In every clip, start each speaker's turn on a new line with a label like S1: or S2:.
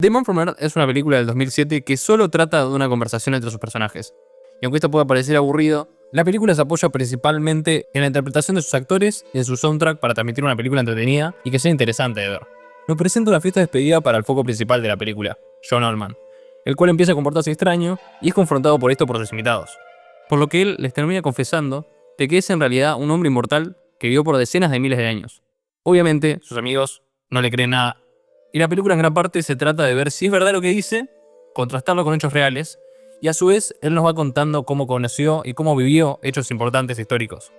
S1: The Man from Earth es una película del 2007 que solo trata de una conversación entre sus personajes. Y aunque esto pueda parecer aburrido, la película se apoya principalmente en la interpretación de sus actores y en su soundtrack para transmitir una película entretenida y que sea interesante de ver. Nos presenta una fiesta de despedida para el foco principal de la película, John Oldman, el cual empieza a comportarse extraño y es confrontado por esto por sus invitados. Por lo que él les termina confesando de que es en realidad un hombre inmortal que vivió por decenas de miles de años. Obviamente, sus amigos no le creen nada. Y la película en gran parte se trata de ver si es verdad lo que dice, contrastarlo con hechos reales, y a su vez él nos va contando cómo conoció y cómo vivió hechos importantes históricos,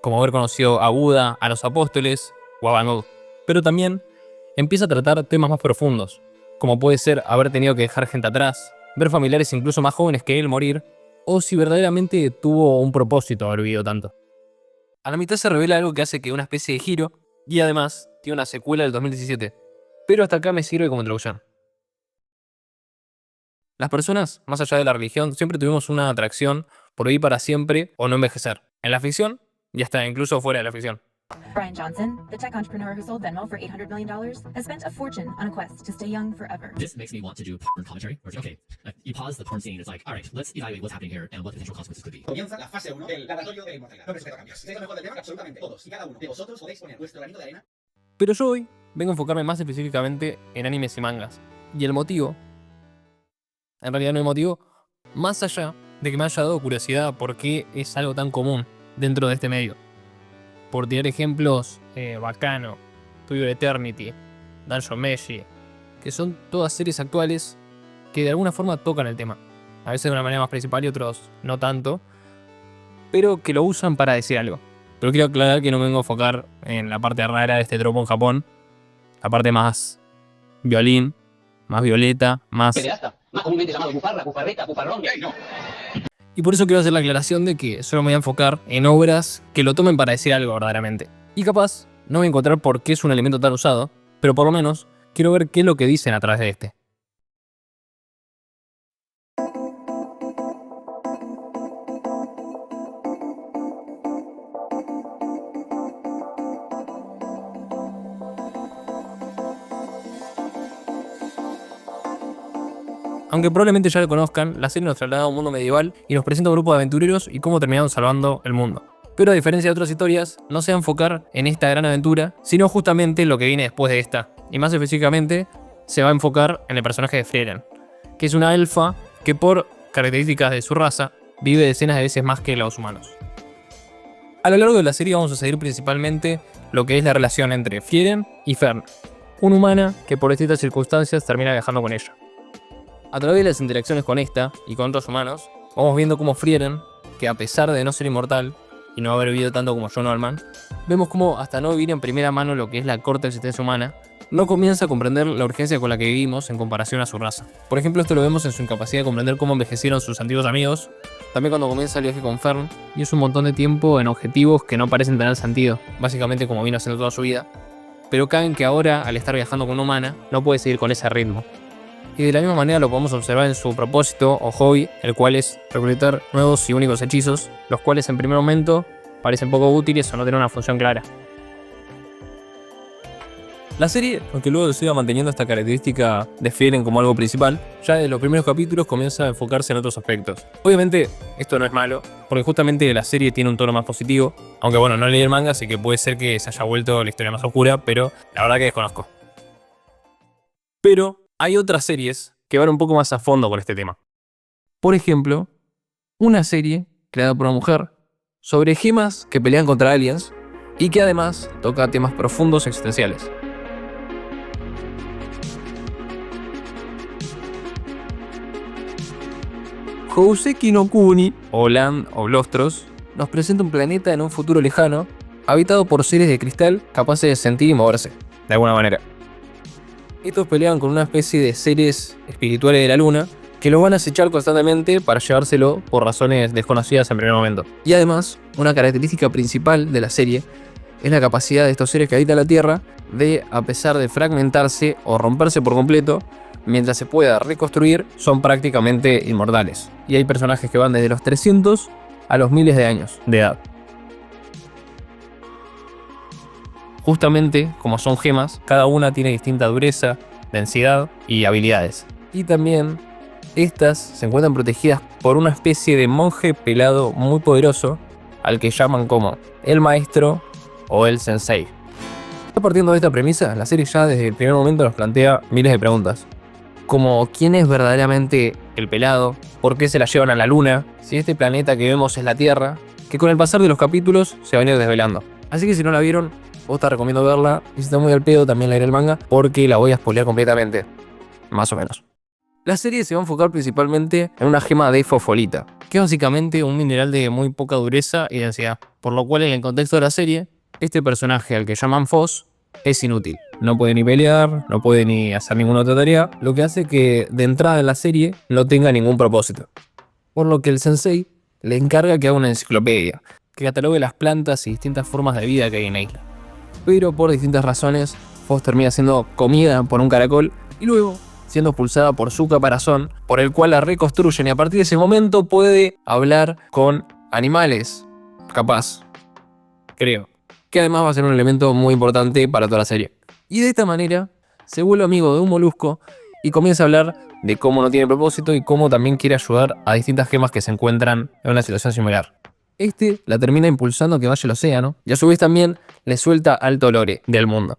S1: como haber conocido a Buda, a los apóstoles o a Van Gogh. Pero también empieza a tratar temas más profundos, como puede ser haber tenido que dejar gente atrás, ver familiares incluso más jóvenes que él morir, o si verdaderamente tuvo un propósito haber vivido tanto. A la mitad se revela algo que hace que una especie de giro, y además tiene una secuela del 2017. Pero hasta acá me sirve como introducción. Las personas, más allá de la religión, siempre tuvimos una atracción por vivir para siempre o no envejecer. En la ficción, y hasta incluso fuera de la ficción.
S2: Brian Johnson, the tech entrepreneur who sold Venmo for $800 million, has spent a fortune on a quest to stay young forever.
S3: This makes me want to do porn commentary. Okay, you pause the porn scene, it's like, all right, let's evaluate what's happening here and what the potential consequences could be.
S4: Comienza la fase 1 del laboratorio de la inmortalidad. No me sujeto a cambios. ¿Sabéis lo mejor del tema? Que absolutamente todos y cada uno de vosotros podéis poner vuestro granito de arena.
S1: Pero yo hoy vengo a enfocarme más específicamente en animes y mangas. Y el motivo, en realidad no hay motivo, más allá de que me haya dado curiosidad por qué es algo tan común dentro de este medio. Por tirar ejemplos, Bacano, To Your Eternity, Dungeon Meshi, que son todas series actuales que de alguna forma tocan el tema. A veces de una manera más principal y otros no tanto, pero que lo usan para decir algo. Pero quiero aclarar que no me vengo a enfocar en la parte rara de este tropo en Japón, la parte más violín, más violeta, más...
S5: Pederasta, más comúnmente llamado bufarra, bufarreta, bufarrón. No.
S1: Y por eso quiero hacer la aclaración de que solo me voy a enfocar en obras que lo tomen para decir algo verdaderamente. Y capaz no voy a encontrar por qué es un elemento tan usado, pero por lo menos quiero ver qué es lo que dicen a través de este. Aunque probablemente ya lo conozcan, la serie nos traslada a un mundo medieval y nos presenta un grupo de aventureros y cómo terminaron salvando el mundo. Pero a diferencia de otras historias, no se va a enfocar en esta gran aventura, sino justamente en lo que viene después de esta. Y más específicamente, se va a enfocar en el personaje de Frieren, que es una elfa que por características de su raza, vive decenas de veces más que los humanos. A lo largo de la serie vamos a seguir principalmente lo que es la relación entre Frieren y Fern, una humana que por distintas circunstancias termina viajando con ella. A través de las interacciones con esta y con otros humanos, vamos viendo cómo Frieren, que a pesar de no ser inmortal y no haber vivido tanto como John Oldman, vemos cómo hasta no vivir en primera mano lo que es la corta existencia humana, no comienza a comprender la urgencia con la que vivimos en comparación a su raza. Por ejemplo, esto lo vemos en su incapacidad de comprender cómo envejecieron sus antiguos amigos, también cuando comienza el viaje con Fern, y es un montón de tiempo en objetivos que no parecen tener sentido, básicamente como vino haciendo toda su vida, pero caben que ahora, al estar viajando con una humana, no puede seguir con ese ritmo. Y de la misma manera lo podemos observar en su propósito o hobby, el cual es recolectar nuevos y únicos hechizos, los cuales en primer momento parecen poco útiles o no tienen una función clara. La serie, aunque luego se iba manteniendo esta característica de Frieren como algo principal, ya desde los primeros capítulos comienza a enfocarse en otros aspectos. Obviamente, esto no es malo, porque justamente la serie tiene un tono más positivo, aunque bueno, no leí el manga, así que puede ser que se haya vuelto la historia más oscura, pero la verdad que desconozco. Pero hay otras series que van un poco más a fondo con este tema. Por ejemplo, una serie creada por una mujer sobre gemas que pelean contra aliens y que además toca temas profundos y existenciales. Houseki no Kuni, o Land of Lostros, nos presenta un planeta en un futuro lejano, habitado por seres de cristal capaces de sentir y moverse, de alguna manera. Estos pelean con una especie de seres espirituales de la luna que los van a acechar constantemente para llevárselo por razones desconocidas en primer momento. Y además, una característica principal de la serie es la capacidad de estos seres que habitan la Tierra de, a pesar de fragmentarse o romperse por completo, mientras se pueda reconstruir, son prácticamente inmortales. Y hay personajes que van desde los 300 a los miles de años de edad. Justamente, como son gemas, cada una tiene distinta dureza, densidad y habilidades. Y también estas se encuentran protegidas por una especie de monje pelado muy poderoso al que llaman como el maestro o el sensei. Partiendo de esta premisa, la serie ya desde el primer momento nos plantea miles de preguntas. Como quién es verdaderamente el pelado, por qué se la llevan a la luna, si este planeta que vemos es la Tierra, que con el pasar de los capítulos se van a ir desvelando. Así que si no la vieron, vos te recomiendo verla, y si está muy al pedo también leer el manga, porque la voy a spoilear completamente, más o menos. La serie se va a enfocar principalmente en una gema de fosfolita, que es básicamente un mineral de muy poca dureza y densidad, por lo cual en el contexto de la serie, este personaje al que llaman Foz es inútil. No puede ni pelear, no puede ni hacer ninguna otra tarea, lo que hace que de entrada en la serie no tenga ningún propósito. Por lo que el sensei le encarga que haga una enciclopedia, que catalogue las plantas y distintas formas de vida que hay en la isla. Pero por distintas razones, Foz termina siendo comida por un caracol y luego siendo expulsada por su caparazón, por el cual la reconstruyen y a partir de ese momento puede hablar con animales. Capaz. Creo. Que además va a ser un elemento muy importante para toda la serie. Y de esta manera se vuelve amigo de un molusco y comienza a hablar de cómo no tiene propósito y cómo también quiere ayudar a distintas gemas que se encuentran en una situación similar. Este la termina impulsando a que vaya al océano y a su vez también le suelta alto lore del mundo.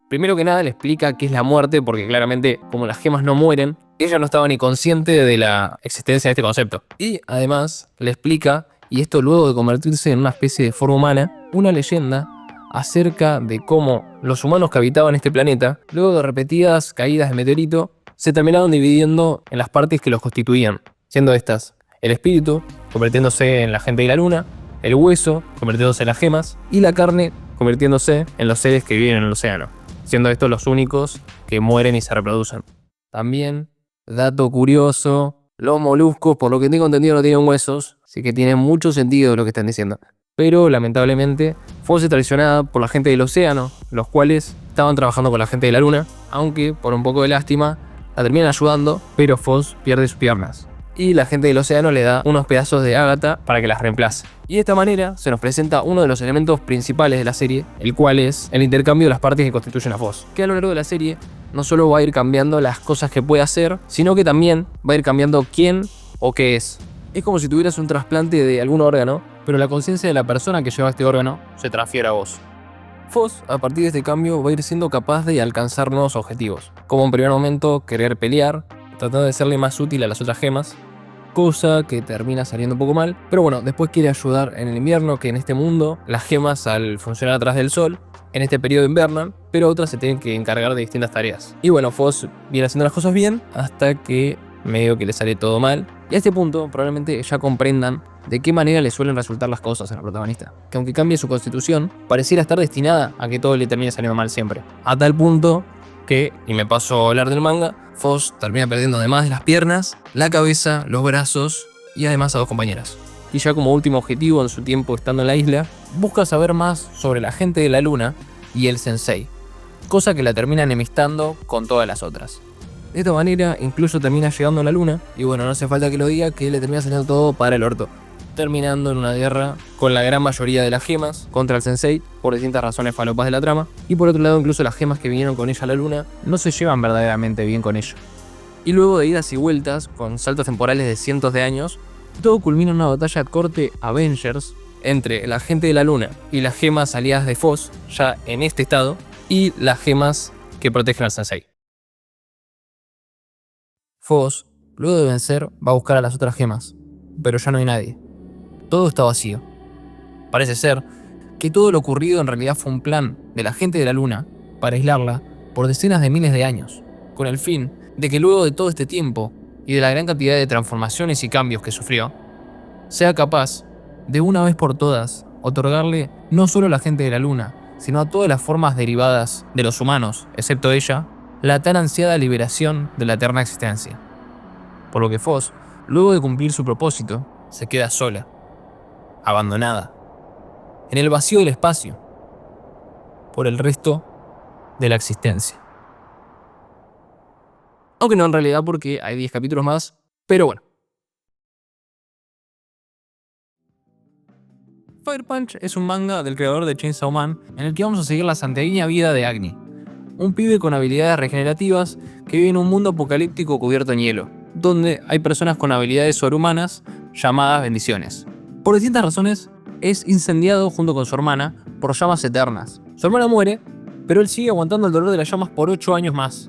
S1: Primero que nada le explica qué es la muerte porque claramente como las gemas no mueren, ella no estaba ni consciente de la existencia de este concepto. Y además le explica, y esto luego de convertirse en una especie de forma humana, una leyenda acerca de cómo los humanos que habitaban este planeta, luego de repetidas caídas de meteorito, se terminaron dividiendo en las partes que los constituían, siendo estas el espíritu, convirtiéndose en la gente de la luna, el hueso, convirtiéndose en las gemas, y la carne, convirtiéndose en los seres que viven en el océano, siendo estos los únicos que mueren y se reproducen. También, dato curioso, los moluscos, por lo que tengo entendido, no tienen huesos, así que tiene mucho sentido lo que están diciendo. Pero, lamentablemente, fue traicionada por la gente del océano, los cuales estaban trabajando con la gente de la luna, aunque, por un poco de lástima, la terminan ayudando, pero Foz pierde sus piernas. Y la gente del océano le da unos pedazos de ágata para que las reemplace. Y de esta manera se nos presenta uno de los elementos principales de la serie, el cual es el intercambio de las partes que constituyen a Foz, que a lo largo de la serie no solo va a ir cambiando las cosas que puede hacer, sino que también va a ir cambiando quién o qué es. Es como si tuvieras un trasplante de algún órgano, pero la conciencia de la persona que lleva este órgano se transfiere a vos. Foz, a partir de este cambio, va a ir siendo capaz de alcanzar nuevos objetivos, como en primer momento querer pelear, tratando de serle más útil a las otras gemas, cosa que termina saliendo un poco mal, pero bueno, después quiere ayudar en el invierno, que en este mundo las gemas al funcionar atrás del sol, en este periodo invernan, pero otras se tienen que encargar de distintas tareas. Y bueno, Foz viene haciendo las cosas bien hasta que medio que le sale todo mal, y a este punto probablemente ya comprendan de qué manera le suelen resultar las cosas a la protagonista, que aunque cambie su constitución, pareciera estar destinada a que todo le termine saliendo mal siempre, a tal punto que, y me paso a hablar del manga, Foz termina perdiendo además de las piernas, la cabeza, los brazos y además a dos compañeras. Y ya como último objetivo en su tiempo estando en la isla, busca saber más sobre la gente de la luna y el sensei, cosa que la termina enemistando con todas las otras. De esta manera incluso termina llegando a la luna y bueno, no hace falta que lo diga que le termina saliendo todo para el orto, terminando en una guerra con la gran mayoría de las gemas contra el sensei por distintas razones falopas de la trama, y por otro lado incluso las gemas que vinieron con ella a la luna no se llevan verdaderamente bien con ella. Y luego de idas y vueltas con saltos temporales de cientos de años, todo culmina en una batalla corte Avengers entre la gente de la luna y las gemas aliadas de Foz, ya en este estado, y las gemas que protegen al sensei. Foz, luego de vencer, va a buscar a las otras gemas, pero ya no hay nadie. Todo está vacío. Parece ser que todo lo ocurrido en realidad fue un plan de la gente de la luna para aislarla por decenas de miles de años, con el fin de que luego de todo este tiempo y de la gran cantidad de transformaciones y cambios que sufrió, sea capaz de una vez por todas otorgarle no solo a la gente de la luna, sino a todas las formas derivadas de los humanos, excepto ella, la tan ansiada liberación de la eterna existencia. Por lo que Foz, luego de cumplir su propósito, se queda sola, abandonada, en el vacío del espacio, por el resto de la existencia. Aunque no en realidad porque hay 10 capítulos más, pero bueno. Fire Punch es un manga del creador de Chainsaw Man en el que vamos a seguir la santiagueña vida de Agni, un pibe con habilidades regenerativas que vive en un mundo apocalíptico cubierto en hielo, donde hay personas con habilidades sobrehumanas llamadas bendiciones. Por distintas razones, es incendiado junto con su hermana por llamas eternas. Su hermana muere, pero él sigue aguantando el dolor de las llamas por 8 años más.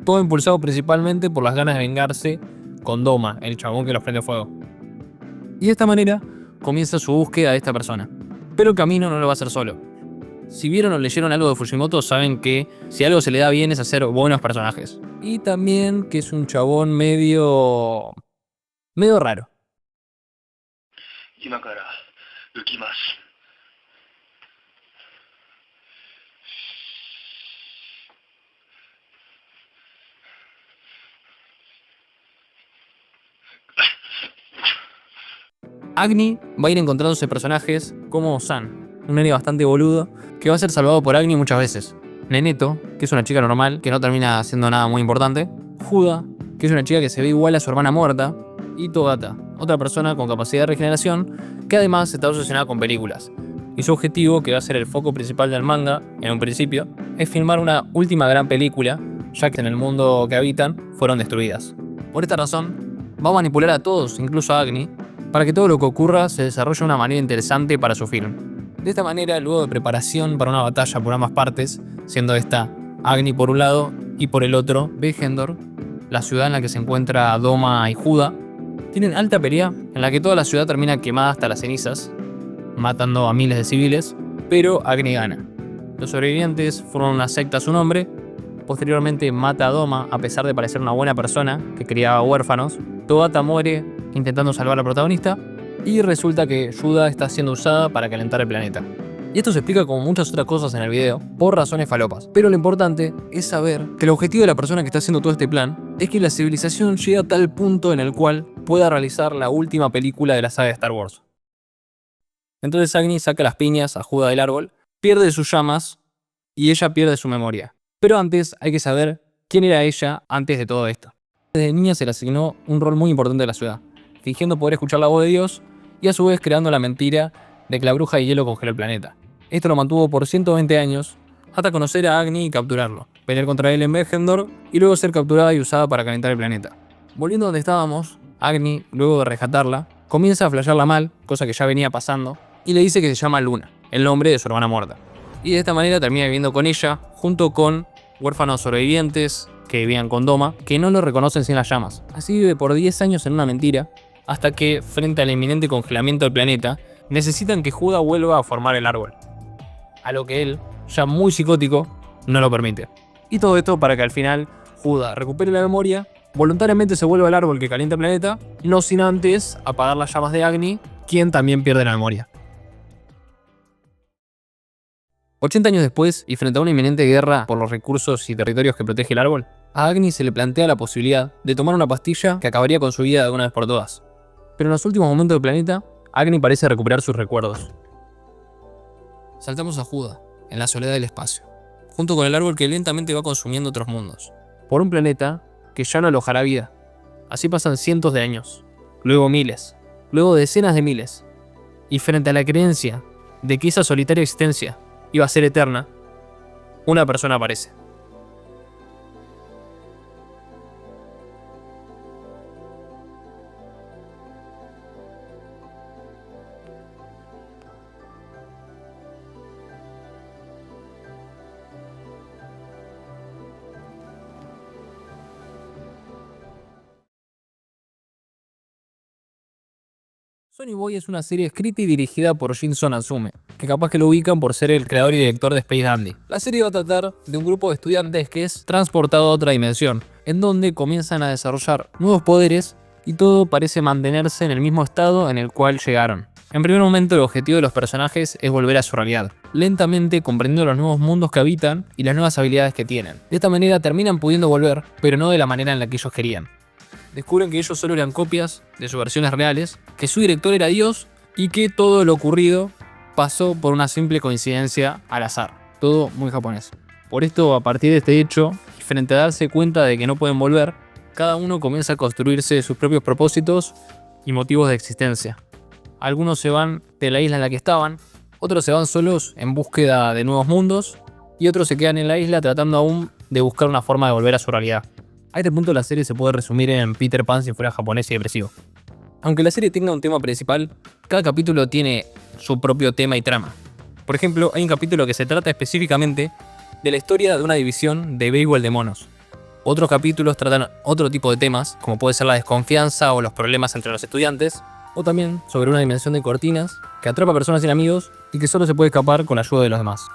S1: Todo impulsado principalmente por las ganas de vengarse con Doma, el chabón que los prende fuego. Y de esta manera comienza su búsqueda de esta persona. Pero el camino no lo va a hacer solo. Si vieron o leyeron algo de Fujimoto, saben que si algo se le da bien es hacer buenos personajes. Y también que es un chabón medio raro.
S6: 今から浮きます。
S1: Agni va a ir encontrándose personajes como San, un nene bastante boludo, que va a ser salvado por Agni muchas veces. Neneto, que es una chica normal, que no termina haciendo nada muy importante. Juda, que es una chica que se ve igual a su hermana muerta. Y Togata, otra persona con capacidad de regeneración, que además está obsesionada con películas. Y su objetivo, que va a ser el foco principal del manga, en un principio, es filmar una última gran película, ya que en el mundo que habitan fueron destruidas. Por esta razón, va a manipular a todos, incluso a Agni, para que todo lo que ocurra se desarrolle de una manera interesante para su film. De esta manera, luego de preparación para una batalla por ambas partes, siendo esta Agni por un lado y por el otro Vegendor, la ciudad en la que se encuentra Doma y Juda, tienen alta pelea en la que toda la ciudad termina quemada hasta las cenizas, matando a miles de civiles, pero Agni gana. Los sobrevivientes forman una secta a su nombre, posteriormente mata a Doma a pesar de parecer una buena persona que criaba huérfanos, Togata muere intentando salvar al protagonista, y resulta que Juda está siendo usada para calentar el planeta. Y esto se explica como muchas otras cosas en el video, por razones falopas. Pero lo importante es saber que el objetivo de la persona que está haciendo todo este plan es que la civilización llegue a tal punto en el cual pueda realizar la última película de la saga de Star Wars. Entonces Agni saca las piñas a Juda del árbol, pierde sus llamas y ella pierde su memoria. Pero antes hay que saber quién era ella antes de todo esto. Desde niña se le asignó un rol muy importante en la ciudad, fingiendo poder escuchar la voz de Dios y a su vez creando la mentira de que la bruja de hielo congeló el planeta. Esto lo mantuvo por 120 años hasta conocer a Agni y capturarlo, pelear contra él en Vegendor y luego ser capturada y usada para calentar el planeta. Volviendo a donde estábamos, Agni, luego de rescatarla, comienza a flashearla mal, cosa que ya venía pasando, y le dice que se llama Luna, el nombre de su hermana muerta. Y de esta manera termina viviendo con ella, junto con huérfanos sobrevivientes que vivían con Doma, que no lo reconocen sin las llamas. Así vive por 10 años en una mentira, hasta que, frente al inminente congelamiento del planeta, necesitan que Juda vuelva a formar el árbol. A lo que él, ya muy psicótico, no lo permite. Y todo esto para que al final Juda recupere la memoria, voluntariamente se vuelva al árbol que calienta el planeta, no sin antes apagar las llamas de Agni, quien también pierde la memoria. 80 años después, y frente a una inminente guerra por los recursos y territorios que protege el árbol, a Agni se le plantea la posibilidad de tomar una pastilla que acabaría con su vida de una vez por todas. Pero en los últimos momentos del planeta, Agni parece recuperar sus recuerdos. Saltamos a Juda, en la soledad del espacio, junto con el árbol que lentamente va consumiendo otros mundos, por un planeta que ya no alojará vida. Así pasan cientos de años, luego miles, luego decenas de miles, y frente a la creencia de que esa solitaria existencia iba a ser eterna, una persona aparece. Sonny Boy es una serie escrita y dirigida por Shinzo Natsume, que capaz que lo ubican por ser el creador y director de Space Dandy. La serie va a tratar de un grupo de estudiantes que es transportado a otra dimensión, en donde comienzan a desarrollar nuevos poderes y todo parece mantenerse en el mismo estado en el cual llegaron. En primer momento el objetivo de los personajes es volver a su realidad, lentamente comprendiendo los nuevos mundos que habitan y las nuevas habilidades que tienen. De esta manera terminan pudiendo volver, pero no de la manera en la que ellos querían. Descubren que ellos solo eran copias de sus versiones reales, que su director era Dios y que todo lo ocurrido pasó por una simple coincidencia al azar. Todo muy japonés. Por esto, a partir de este hecho, y frente a darse cuenta de que no pueden volver, cada uno comienza a construirse sus propios propósitos y motivos de existencia. Algunos se van de la isla en la que estaban, otros se van solos en búsqueda de nuevos mundos y otros se quedan en la isla tratando aún de buscar una forma de volver a su realidad. A este punto la serie se puede resumir en Peter Pan si fuera japonés y depresivo. Aunque la serie tenga un tema principal, cada capítulo tiene su propio tema y trama. Por ejemplo, hay un capítulo que se trata específicamente de la historia de una división de béisbol de monos. Otros capítulos tratan otro tipo de temas, como puede ser la desconfianza o los problemas entre los estudiantes, o también sobre una dimensión de cortinas que atrapa a personas sin amigos y que solo se puede escapar con la ayuda de los demás.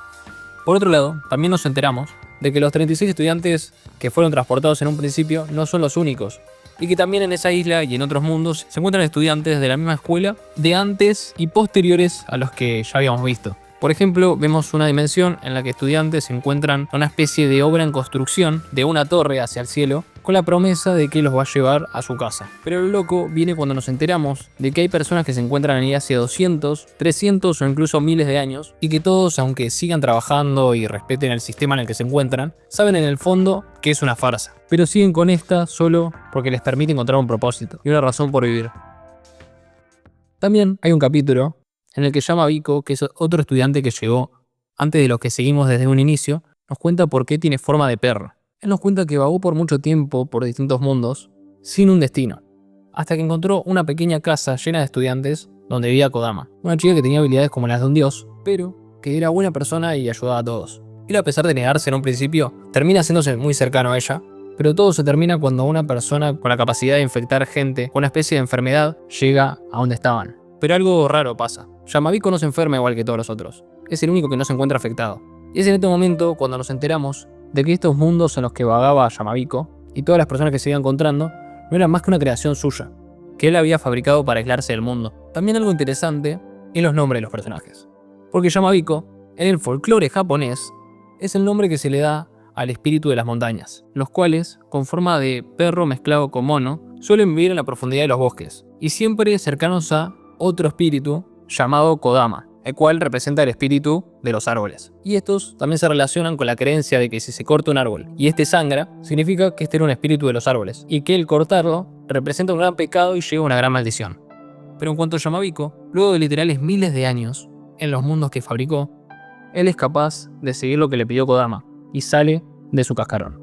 S1: Por otro lado, también nos enteramos de que los 36 estudiantes que fueron transportados en un principio no son los únicos, y que también en esa isla y en otros mundos se encuentran estudiantes de la misma escuela de antes y posteriores a los que ya habíamos visto. Por ejemplo, vemos una dimensión en la que estudiantes encuentran una especie de obra en construcción de una torre hacia el cielo con la promesa de que los va a llevar a su casa. Pero lo loco viene cuando nos enteramos de que hay personas que se encuentran ahí hace 200, 300 o incluso miles de años y que todos, aunque sigan trabajando y respeten el sistema en el que se encuentran, saben en el fondo que es una farsa. Pero siguen con esta solo porque les permite encontrar un propósito y una razón por vivir. También hay un capítulo en el que Yamabiko, que es otro estudiante que llegó antes de los que seguimos desde un inicio, nos cuenta por qué tiene forma de perro. Él nos cuenta que vagó por mucho tiempo por distintos mundos sin un destino, hasta que encontró una pequeña casa llena de estudiantes donde vivía Kodama, una chica que tenía habilidades como las de un dios, pero que era buena persona y ayudaba a todos. Él, a pesar de negarse en un principio, termina haciéndose muy cercano a ella, pero todo se termina cuando una persona con la capacidad de infectar gente con una especie de enfermedad llega a donde estaban. Pero algo raro pasa. Yamabiko no se enferma igual que todos los otros. Es el único que no se encuentra afectado. Y es en este momento cuando nos enteramos de que estos mundos en los que vagaba Yamabiko y todas las personas que se iba encontrando no eran más que una creación suya, que él había fabricado para aislarse del mundo. También algo interesante es los nombres de los personajes. Porque Yamabiko, en el folclore japonés, es el nombre que se le da al espíritu de las montañas, los cuales, con forma de perro mezclado con mono, suelen vivir en la profundidad de los bosques, y siempre cercanos a otro espíritu llamado Kodama, el cual representa el espíritu de los árboles. Y estos también se relacionan con la creencia de que si se corta un árbol y este sangra, significa que este era un espíritu de los árboles, y que el cortarlo representa un gran pecado y lleva una gran maldición. Pero en cuanto a Yamabiko, luego de literales miles de años en los mundos que fabricó, él es capaz de seguir lo que le pidió Kodama, y sale de su cascarón.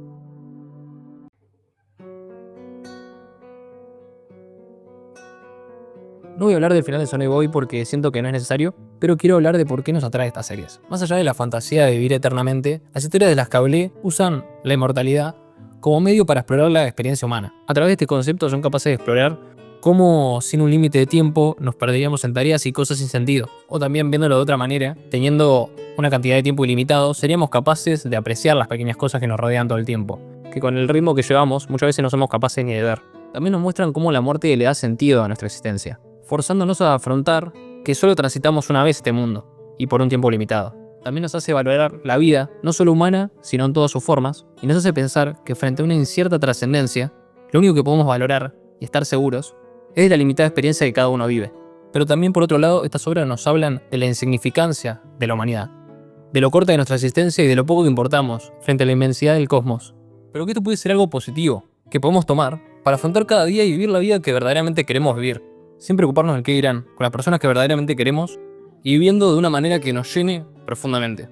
S1: No voy a hablar del final de Sonic Boy porque siento que no es necesario, pero quiero hablar de por qué nos atrae estas series. Más allá de la fantasía de vivir eternamente, las historias de las que hablé usan la inmortalidad como medio para explorar la experiencia humana. A través de este concepto son capaces de explorar cómo sin un límite de tiempo nos perderíamos en tareas y cosas sin sentido. O también viéndolo de otra manera, teniendo una cantidad de tiempo ilimitado, seríamos capaces de apreciar las pequeñas cosas que nos rodean todo el tiempo, que con el ritmo que llevamos muchas veces no somos capaces ni de ver. También nos muestran cómo la muerte le da sentido a nuestra existencia, forzándonos a afrontar que solo transitamos una vez este mundo, y por un tiempo limitado. También nos hace valorar la vida, no solo humana, sino en todas sus formas, y nos hace pensar que frente a una incierta trascendencia, lo único que podemos valorar y estar seguros es la limitada experiencia que cada uno vive. Pero también, por otro lado, estas obras nos hablan de la insignificancia de la humanidad, de lo corta de nuestra existencia y de lo poco que importamos frente a la inmensidad del cosmos. Pero que esto puede ser algo positivo, que podemos tomar para afrontar cada día y vivir la vida que verdaderamente queremos vivir, sin preocuparnos del qué dirán, con las personas que verdaderamente queremos y viviendo de una manera que nos llene profundamente.